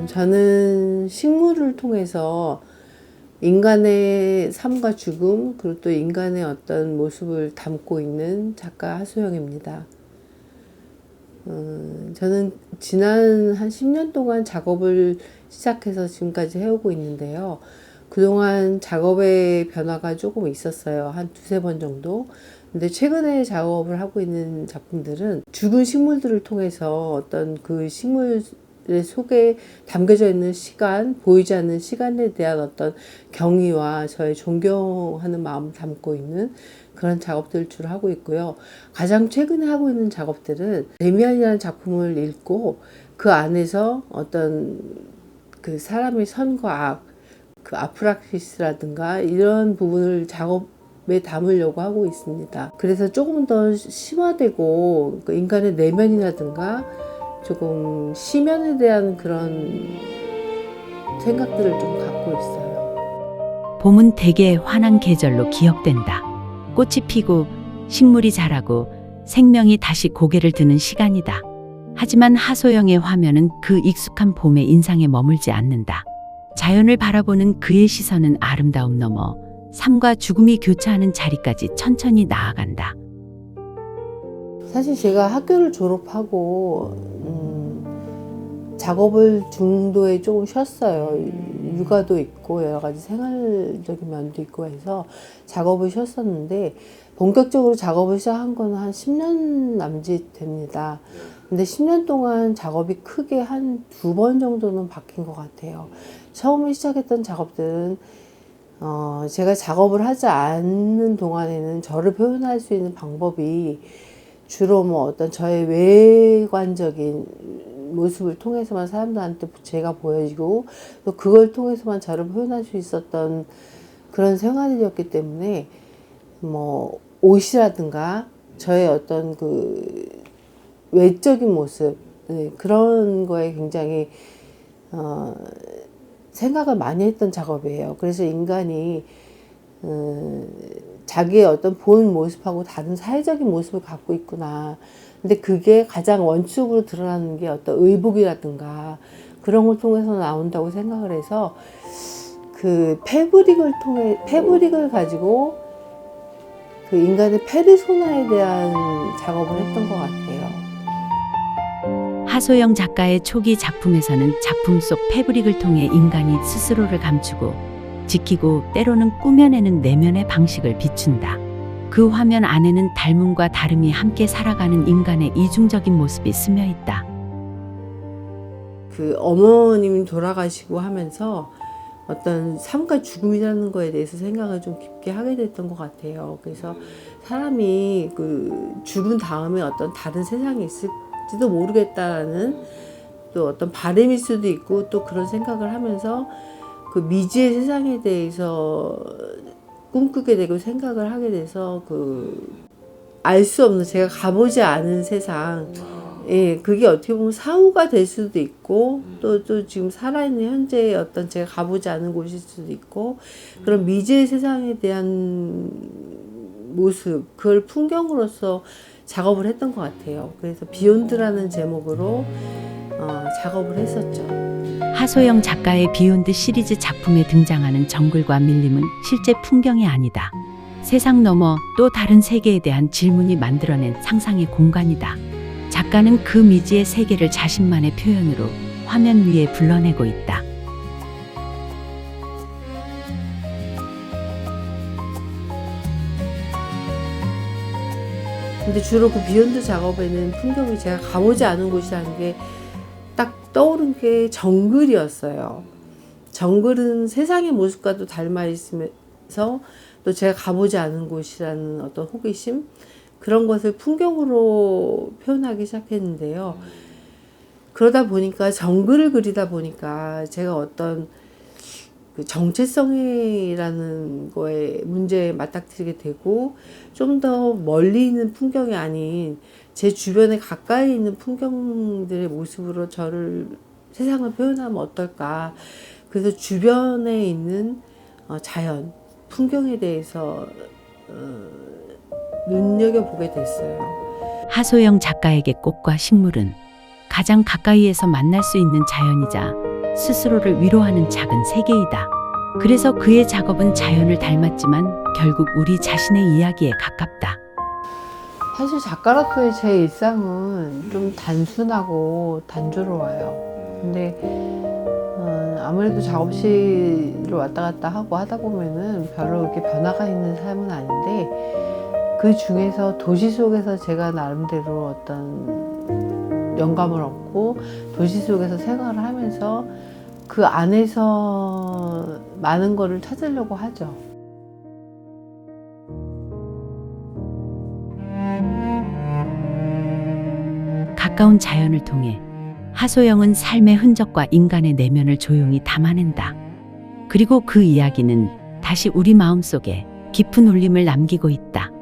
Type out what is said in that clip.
저는 식물을 통해서 인간의 삶과 죽음, 그리고 또 인간의 어떤 모습을 담고 있는 작가 하소영입니다. 저는 지난 한 10년 동안 작업을 시작해서 지금까지 해오고 있는데요. 그동안 작업의 변화가 조금 있었어요. 한 두세 번 정도. 근데 최근에 작업을 하고 있는 작품들은 죽은 식물들을 통해서 어떤 그 식물 속에 담겨져 있는 시간, 보이지 않는 시간에 대한 어떤 경의와 저의 존경하는 마음을 담고 있는 그런 작업들을 주로 하고 있고요. 가장 최근에 하고 있는 작업들은 데미안이라는 작품을 읽고 그 안에서 어떤 그 사람의 선과 악, 그 아프라키스라든가 이런 부분을 작업에 담으려고 하고 있습니다. 그래서 조금 더 심화되고 그 인간의 내면이라든가 조금 시면에 대한 그런 생각들을 좀 갖고 있어요. 봄은 대개 환한 계절로 기억된다. 꽃이 피고 식물이 자라고 생명이 다시 고개를 드는 시간이다. 하지만 하소영의 화면은 그 익숙한 봄의 인상에 머물지 않는다. 자연을 바라보는 그의 시선은 아름다움 넘어 삶과 죽음이 교차하는 자리까지 천천히 나아간다. 사실 제가 학교를 졸업하고 작업을 중도에 조금 쉬었어요. 육아도 있고 여러 가지 생활적인 면도 있고 해서 작업을 쉬었었는데 본격적으로 작업을 시작한 건 한 10년 남짓 됩니다. 근데 10년 동안 작업이 크게 한 2번 정도는 바뀐 것 같아요. 처음에 시작했던 작업들은 제가 작업을 하지 않는 동안에는 저를 표현할 수 있는 방법이 주로 뭐 어떤 저의 외관적인 모습을 통해서만 사람들한테 제가 보여지고 또 그걸 통해서만 저를 표현할 수 있었던 그런 생활이었기 때문에 뭐 옷이라든가 저의 어떤 그 외적인 모습 그런 거에 굉장히 생각을 많이 했던 작업이에요. 그래서 인간이 자기의 어떤 본 모습하고 다른 사회적인 모습을 갖고 있구나. 근데 그게 가장 원칙으로 드러나는 게 어떤 의복이라든가 그런 걸 통해서 나온다고 생각을 해서 그 패브릭을 가지고 그 인간의 페르소나에 대한 작업을 했던 것 같아요. 하소영 작가의 초기 작품에서는 작품 속 패브릭을 통해 인간이 스스로를 감추고 지키고 때로는 꾸며내는 내면의 방식을 비춘다. 그 화면 안에는 닮음과 다름이 함께 살아가는 인간의 이중적인 모습이 스며 있다. 그 어머님이 돌아가시고 하면서 어떤 삶과 죽음이라는 거에 대해서 생각을 좀 깊게 하게 됐던 것 같아요. 그래서 사람이 그 죽은 다음에 어떤 다른 세상이 있을지도 모르겠다라는 또 어떤 바람일 수도 있고 또 그런 생각을 하면서 그 미지의 세상에 대해서 꿈꾸게 되고 생각을 하게 돼서 그 알 수 없는 제가 가보지 않은 세상, 예, 그게 어떻게 보면 사후가 될 수도 있고 또 지금 살아있는 현재의 어떤 제가 가보지 않은 곳일 수도 있고 그런 미지의 세상에 대한 모습, 그걸 풍경으로서 작업을 했던 것 같아요. 그래서 비욘드라는 제목으로 작업을 했었죠. 하소영 작가의 비욘드 시리즈 작품에 등장하는 정글과 밀림은 실제 풍경이 아니다. 세상 너머 또 다른 세계에 대한 질문이 만들어낸 상상의 공간이다. 작가는 그 미지의 세계를 자신만의 표현으로 화면 위에 불러내고 있다. 근데 주로 그 비욘드 작업에는 풍경이 제가 가보지 않은 곳이라는 게 딱 떠오른 게 정글이었어요. 정글은 세상의 모습과도 닮아 있으면서 또 제가 가보지 않은 곳이라는 어떤 호기심, 그런 것을 풍경으로 표현하기 시작했는데요. 그러다 보니까 정글을 그리다 보니까 제가 어떤 그 정체성이라는 거에 문제에 맞닥뜨리게 되고 좀 더 멀리 있는 풍경이 아닌 제 주변에 가까이 있는 풍경들의 모습으로 세상을 표현하면 어떨까. 그래서 주변에 있는 자연, 풍경에 대해서 눈여겨보게 됐어요. 하소영 작가에게 꽃과 식물은 가장 가까이에서 만날 수 있는 자연이자 스스로를 위로하는 작은 세계이다. 그래서 그의 작업은 자연을 닮았지만 결국 우리 자신의 이야기에 가깝다. 사실 작가로서의 제 일상은 좀 단순하고 단조로워요. 근데 아무래도 작업실을 왔다 갔다 하고 하다 보면은 별로 이렇게 변화가 있는 삶은 아닌데, 그 중에서 도시 속에서 제가 나름대로 어떤 영감을 얻고 도시 속에서 생활을 하면서 그 안에서 많은 거를 찾으려고 하죠. 가까운 자연을 통해 하소영은 삶의 흔적과 인간의 내면을 조용히 담아낸다. 그리고 그 이야기는 다시 우리 마음속에 깊은 울림을 남기고 있다.